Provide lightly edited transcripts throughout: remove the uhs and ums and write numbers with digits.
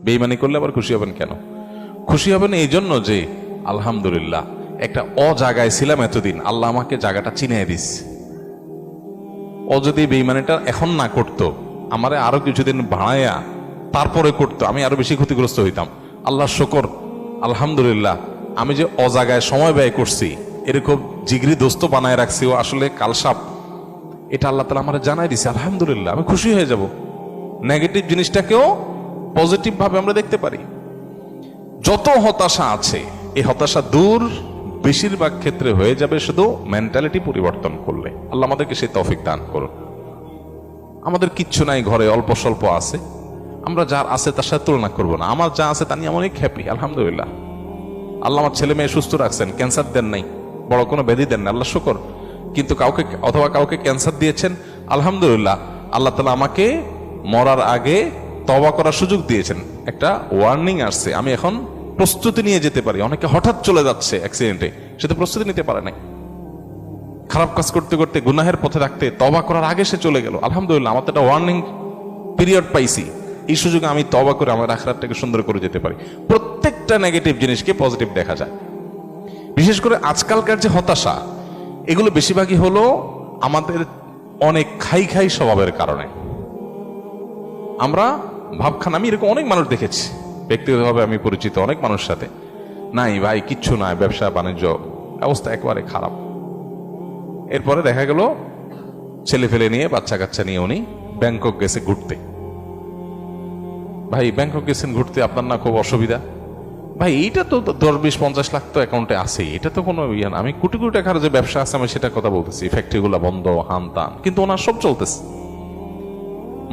বেঈমানি করলে আবার খুশি হবেন কেন? খুশি হবেন এই জন্য যে আলহামদুলিল্লাহ একটা জায়গায় ছিলাম এতদিন, আল্লাহ আমাকে জায়গাটা চিনিয়ে দিস। ও যদি বেঈমানিটা এখন না করতো, আমারে আরো কিছুদিন ভাড়াইয়া তারপরে করতো, আমি আরো বেশি ক্ষতিগ্রস্ত হইতাম। আল্লাহ শুকর, আলহামদুলিল্লাহ আমি যে জায়গায় সময় ব্যয় করছি, এরকম জিগরি দোস্ত বানায় রাখছি, ও আসলে কালসাপ, এটা আল্লাহ তাআলা আমারে জানাই দিছে। আলহামদুলিল্লাহ, আমি খুশি হয়ে যাব। নেগেটিভ জিনিসটাকেও পজিটিভ ভাবে আমরা দেখতে পারি। যত হতাশা আছে, এই হতাশা দূর বেশিরভাগ ক্ষেত্রে হয়ে যাবে শুধু মেন্টালিটি পরিবর্তন করলে। আল্লাহ আমাদেরকে সেই তৌফিক দান করুন। আমাদের কিচ্ছু নাই, ঘরে অল্প স্বল্প আছে, আমরা যার আছে তার সাথে তুলনা করবো না। আমার যা আছে তা নিয়ে আমি অনেক হ্যাপি, আলহামদুলিল্লাহ। আল্লাহ আমার ছেলে মেয়ে সুস্থ রাখছেন, ক্যান্সার দেন নাই, বড় কোনো ব্যাধি দেন না, আল্লাহ শুকর। কিন্তু কাউকে ক্যান্সার দিয়েছেন, আলহামদুলিল্লাহ। আল্লাহ তাআলা আমাকে মরার আগে তওবা করার সুযোগ দিয়েছেন, একটা ওয়ার্নিং আসছে, আমি এখন প্রস্তুতি নিয়ে যেতে পারি। অনেকে হঠাৎ চলে যাচ্ছে অ্যাক্সিডেন্টে, সে তো প্রস্তুতি নিতে পারে নাই। খারাপ কাজ করতে করতে গুনাহের পথে রাখতে তওবা করার আগে সে চলে গেল। আলহামদুলিল্লাহ, আমার তো একটা ওয়ার্নিং পিরিয়ড পাইছি, এই সুযোগে আমি তওবা করে আমার আখিরাতটাকে সুন্দর করে যেতে পারি। প্রত্যেকটা নেগেটিভ জিনিসকে পজিটিভ দেখা যায়। বিশেষ করে আজকালকার যে হতাশা, এগুলো বেশিরভাগই হলো আমাদের অনেক খাই স্বভাবের কারণে। আমরা ভাবখান, আমি এরকম অনেক মানুষ দেখেছি ব্যক্তিগতভাবে, আমি পরিচিত অনেক মানুষ সাথে, নাই ভাই কিচ্ছু নাই, ব্যবসা বাণিজ্য অবস্থা একেবারে খারাপ। এরপরে দেখা গেল ছেলে ফেলে নিয়ে, বাচ্চা কাচ্চা নিয়ে উনি ব্যাংকক গেছে ঘুরতে। ভাই ব্যাংকক গেছেন ঘুরতে, আপনার না খুব অসুবিধা? ভাই এইটা তো 10-20-50 লাখ তো অ্যাকাউন্টে আছেই, এটা তো কোনো ইয়ে না। আমি কোটি কোটি টাকার যে ব্যবসা আছে আমি সেটা কথা বলতেছি, ফ্যাক্টরিগুলো বন্ধ, হান তান, কিন্তু ওনার সব চলতেছে।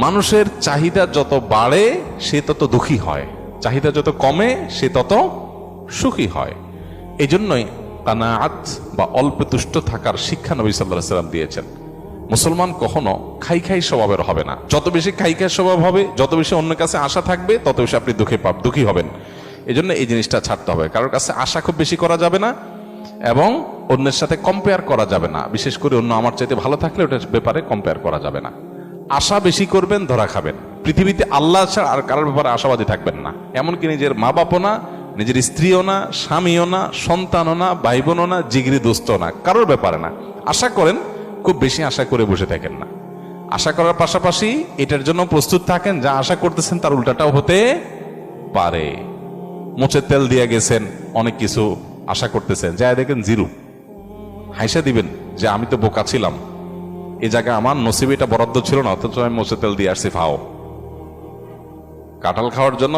মানুষের চাহিদা যত বাড়ে সে তত দুঃখী হয়, চাহিদা যত কমে সে তত সুখী হয়। এই জন্যই কানাআত বা অল্প তুষ্ট থাকার শিক্ষা নবী সাল্লাল্লাহু আলাইহি ওয়াসাল্লাম দিয়েছেন। মুসলমান কখনো খাই স্বভাবের হবে না। যত বেশি খাই স্বভাব হবে, যত বেশি অন্যের কাছে আশা থাকবে, তত বেশি আপনি দুঃখী হবেন। এই জন্য এই জিনিসটা ছাড়তে হবে। কারোর কাছে আশা খুব বেশি করা যাবে না, এবং অন্যের সাথে কম্পেয়ার করা যাবে না। বিশেষ করে অন্য আমার চাইতে ভালো থাকলে ওটার ব্যাপারে কম্পেয়ার করা যাবে না। আশা বেশি করবেন, ধরা খাবেন। পৃথিবীতে আল্লাহ ছাড়া আর কারোর ব্যাপারে আশাবাদী থাকবেন না। এমনকি নিজের মা বাপও না, নিজের স্ত্রীও না, স্বামীও না, সন্তানও না, ভাই বোনও না, জিগরি দোস্ত না, কারোর ব্যাপারে না। আশা করেন, খুব বেশি আশা করে বসে থাকেন না। আশা করার পাশাপাশি এটার জন্য প্রস্তুত থাকেন, যা আশা করতেছেন তার উল্টাটাও হতে পারে। মোচে তেল দিয়ে গেছেন, অনেক কিছু আশা করতেছেন, যাই দেখেন জিরো। হাইসা দিবেন যে আমি তো বোকা ছিলাম, এই জায়গায় আমার নসিবে এটা বরাদ্দ ছিল না, অথচ আমি মোচে তেল দিয়ে আসছি ফাও। কাঁঠাল খাওয়ার জন্য